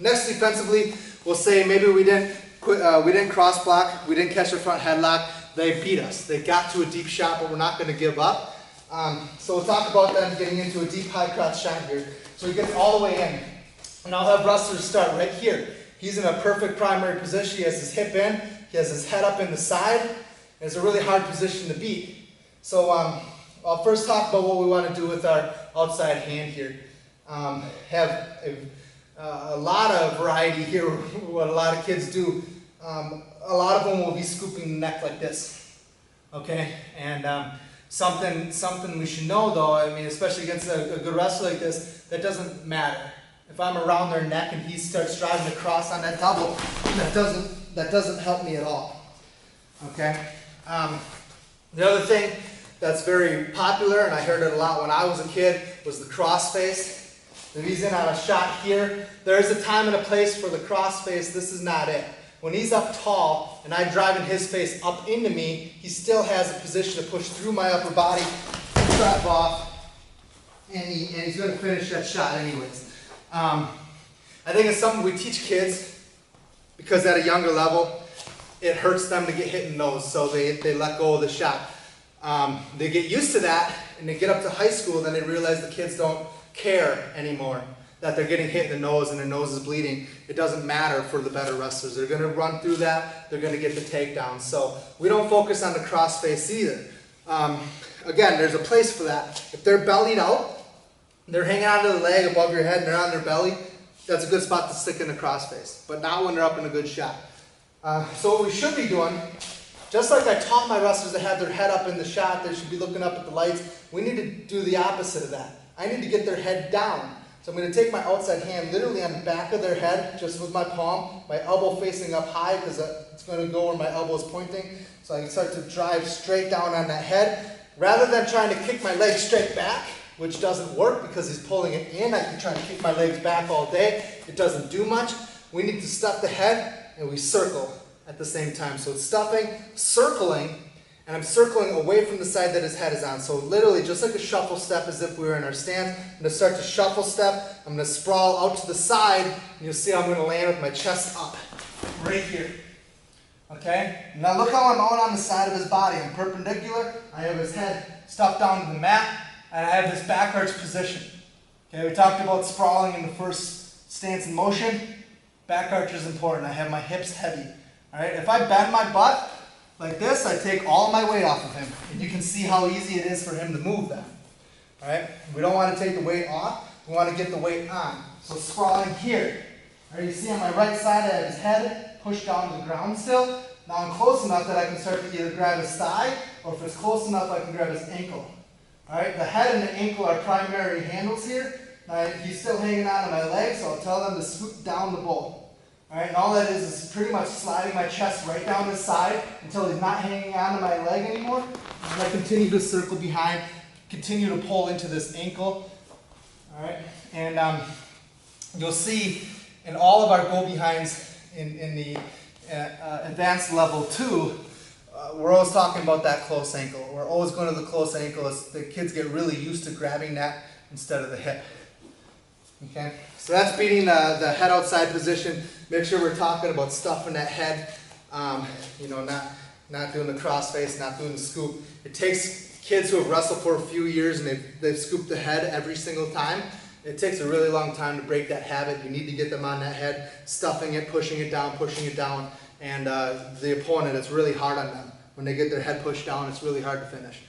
Next, defensively, we'll say maybe we didn't cross block, we didn't catch the front headlock, they beat us. They got to a deep shot, but we're not going to give up. So we'll talk about them getting into a deep high crotch shot here. So he gets all the way in. And I'll have wrestlers start right here. He's in a perfect primary position. He has his hip in, he has his head up in the side, and it's a really hard position to beat. So I'll first talk about what we want to do with our outside hand here. Have a lot of variety here, what a lot of kids do. A lot of them will be scooping the neck like this, okay? And something we should know though, I mean, especially against a good wrestler like this, that doesn't matter. If I'm around their neck and he starts driving across on that double, that doesn't help me at all, okay? The other thing that's very popular, and I heard it a lot when I was a kid, was the crossface. If he's in on a shot here, there's a time and a place for the crossface. This is not it. When he's up tall and I'm driving his face up into me, he still has a position to push through my upper body, drive off, and he's going to finish that shot anyways. I think it's something we teach kids because at a younger level, it hurts them to get hit in the nose, so they let go of the shot. They get used to that, and they get up to high school, then they realize the kids don't care anymore that they're getting hit in the nose and their nose is bleeding. It doesn't matter for the better wrestlers. They're going to run through that. They're going to get the takedown. So we don't focus on the crossface either. Again, there's a place for that. If they're bellied out, they're hanging onto the leg above your head and they're on their belly, that's a good spot to stick in the crossface. But not when they're up in a good shot. So what we should be doing, just like I taught my wrestlers to have their head up in the shot, they should be looking up at the lights, we need to do the opposite of that. I need to get their head down. So I'm going to take my outside hand literally on the back of their head, just with my palm, my elbow facing up high because it's going to go where my elbow is pointing. So I can start to drive straight down on that head. Rather than trying to kick my leg straight back, which doesn't work because he's pulling it in, I can try to kick my legs back all day. It doesn't do much. We need to stuff the head and we circle at the same time. So it's stuffing, circling, and I'm circling away from the side that his head is on. So literally just like a shuffle step as if we were in our stance. I'm going to start to shuffle step. I'm going to sprawl out to the side. And you'll see I'm going to land with my chest up right here. Okay? Now look how I'm out on the side of his body. I'm perpendicular. I have his head stuffed down to the mat. And I have this back arch position. Okay, we talked about sprawling in the first stance in motion. Back arch is important. I have my hips heavy. All right, if I bend my butt like this, I take all my weight off of him. And you can see how easy it is for him to move that. All right, we don't want to take the weight off. We want to get the weight on. So sprawling here. All right, you see on my right side, I have his head pushed down to the ground still. Now I'm close enough that I can start to either grab his thigh, or if it's close enough, I can grab his ankle. All right, the head and the ankle are primary handles here. Now, he's still hanging on to my leg, so I'll tell them to scoop down the bowl. All right, and all that is pretty much sliding my chest right down his side until he's not hanging on to my leg anymore. And I continue to circle behind, continue to pull into this ankle. All right, and you'll see in all of our go behinds in the advanced level 2, we're always talking about that close ankle. We're always going to the close ankle as the kids get really used to grabbing that instead of the hip. Okay, so that's beating the head outside position. Make sure we're talking about stuffing that head, you know, not doing the crossface, not doing the scoop. It takes kids who have wrestled for a few years and they've scooped the head every single time. It takes a really long time to break that habit. You need to get them on that head, stuffing it, pushing it down, and the opponent, it's really hard on them. When they get their head pushed down, it's really hard to finish.